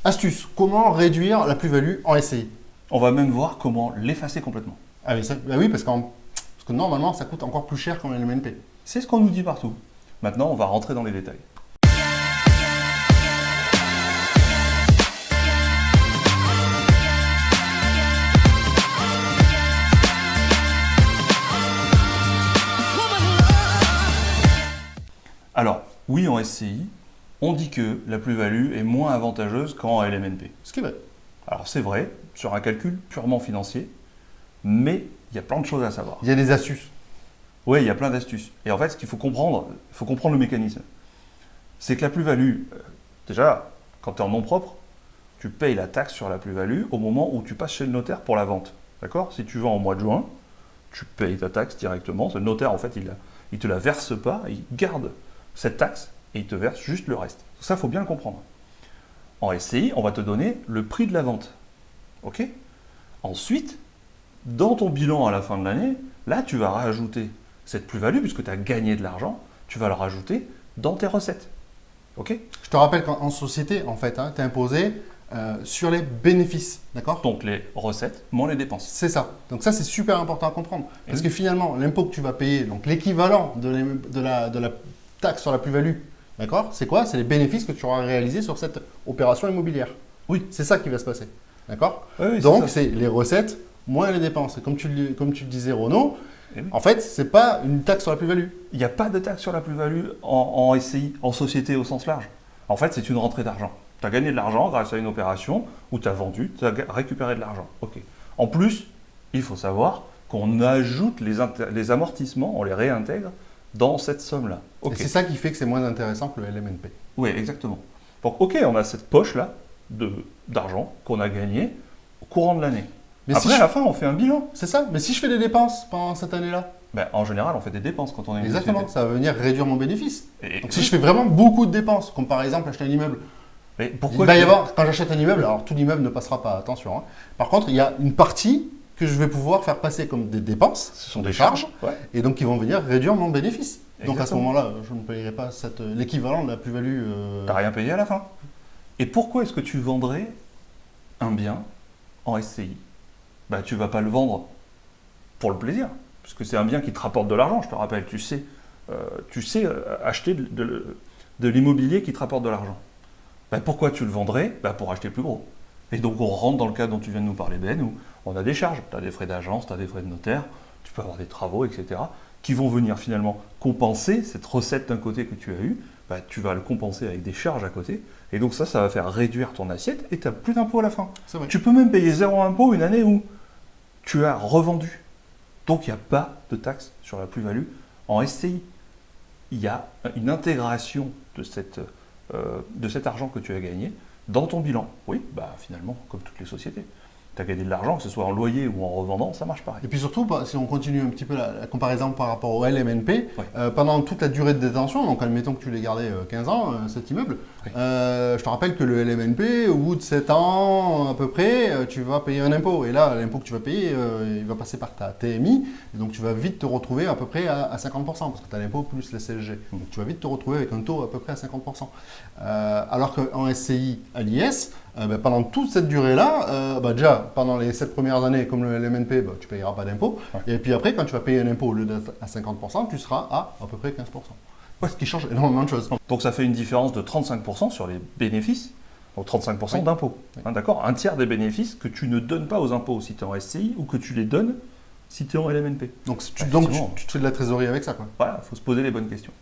Astuce, comment réduire la plus-value en SCI? On va même voir comment l'effacer complètement. Ah oui, bah oui parce que normalement, ça coûte encore plus cher qu'en LMNP. C'est ce qu'on nous dit partout. Maintenant, on va rentrer dans les détails. Alors, oui, en SCI, on dit que la plus-value est moins avantageuse qu'en LMNP. Ce qui est vrai. Alors, c'est vrai, sur un calcul purement financier, mais il y a plein de choses à savoir. Il y a des astuces. Oui, il y a plein d'astuces. Et en fait, ce qu'il faut comprendre le mécanisme. C'est que la plus-value, déjà, quand tu es en nom propre, tu payes la taxe sur la plus-value au moment où tu passes chez le notaire pour la vente. D'accord? Si tu vends au mois de juin, tu payes ta taxe directement. Le notaire, en fait, il te la verse pas, il garde cette taxe et il te verse juste le reste. Ça, il faut bien le comprendre. En SCI, on va te donner le prix de la vente. OK? Ensuite, dans ton bilan à la fin de l'année, là, tu vas rajouter cette plus-value, puisque tu as gagné de l'argent, tu vas le rajouter dans tes recettes. OK? Je te rappelle qu'en société, en fait, tu es imposé sur les bénéfices. D'accord? Donc les recettes moins les dépenses. C'est ça. Donc ça, c'est super important à comprendre. Parce que finalement, l'impôt que tu vas payer, donc l'équivalent de la taxe sur la plus-value, d'accord? C'est quoi? C'est les bénéfices que tu auras réalisés sur cette opération immobilière. Oui. C'est ça qui va se passer. D'accord? Oui, donc, c'est les recettes moins les dépenses. Et comme tu le disais, Renaud, en fait, ce n'est pas une taxe sur la plus-value. Il n'y a pas de taxe sur la plus-value en SCI, en société au sens large. En fait, c'est une rentrée d'argent. Tu as gagné de l'argent grâce à une opération où tu as vendu, tu as récupéré de l'argent. OK. En plus, il faut savoir qu'on ajoute les amortissements, on les réintègre dans cette somme-là. Okay. Et c'est ça qui fait que c'est moins intéressant que le LMNP. Oui, exactement. Donc, OK, on a cette poche-là d'argent qu'on a gagné au courant de l'année. Mais après, à la fin, on fait un bilan. C'est ça. Mais si je fais des dépenses pendant cette année-là? Ben, en général, on fait des dépenses quand on est une Exactement. société. Ça va venir réduire mon bénéfice. Donc, si je fais vraiment beaucoup de dépenses, comme par exemple acheter un immeuble, mais pourquoi il va y avoir, quand j'achète un immeuble, alors tout l'immeuble ne passera pas, attention. Hein. Par contre, il y a une partie que je vais pouvoir faire passer comme des dépenses. Ce sont des charges. Ouais. Et donc, qui vont venir réduire mon bénéfice. Exactement. Donc, à ce moment-là, je ne payerai pas l'équivalent de la plus-value. Tu n'as rien payé à la fin. Et pourquoi est-ce que tu vendrais un bien en SCI? Bah, tu ne vas pas le vendre pour le plaisir, parce que c'est un bien qui te rapporte de l'argent, je te rappelle. Tu sais acheter de l'immobilier qui te rapporte de l'argent. Bah, pourquoi tu le vendrais? Bah, pour acheter plus gros. Et donc, on rentre dans le cas dont tu viens de nous parler, Ben, où on a des charges. Tu as des frais d'agence, tu as des frais de notaire, tu peux avoir des travaux, etc., qui vont venir finalement compenser cette recette d'un côté que tu as eue. Bah, tu vas le compenser avec des charges à côté. Et donc ça va faire réduire ton assiette et tu n'as plus d'impôt à la fin. Tu peux même payer 0 impôt une année où tu as revendu. Donc il n'y a pas de taxe sur la plus-value en SCI. Il y a une intégration de cet argent que tu as gagné dans ton bilan. Oui, bah, finalement, comme toutes les sociétés. Tu as gagné de l'argent, que ce soit en loyer ou en revendant, ça marche pareil. Et puis surtout, si on continue un petit peu la comparaison par rapport au LMNP, pendant toute la durée de détention, donc admettons que tu l'aies gardé 15 ans, cet immeuble, je te rappelle que le LMNP, au bout de 7 ans à peu près, tu vas payer un impôt. Et là, l'impôt que tu vas payer, il va passer par ta TMI, et donc tu vas vite te retrouver à peu près à 50%, parce que tu as l'impôt plus la CSG. Donc tu vas vite te retrouver avec un taux à peu près à 50%. Alors qu'en SCI à l'IS, pendant toute cette durée-là, déjà pendant les 7 premières années, comme le LMNP, tu ne payeras pas d'impôt. Et puis après, quand tu vas payer un impôt au lieu d'être à 50%, tu seras à peu près 15%. Ce qui change énormément de choses. Donc ça fait une différence de 35% sur les bénéfices, donc 35% d'impôts. D'accord? Un tiers des bénéfices que tu ne donnes pas aux impôts si tu es en SCI ou que tu les donnes si tu es en LMNP. Donc tu te fais de la trésorerie avec ça, quoi. Voilà, il faut se poser les bonnes questions.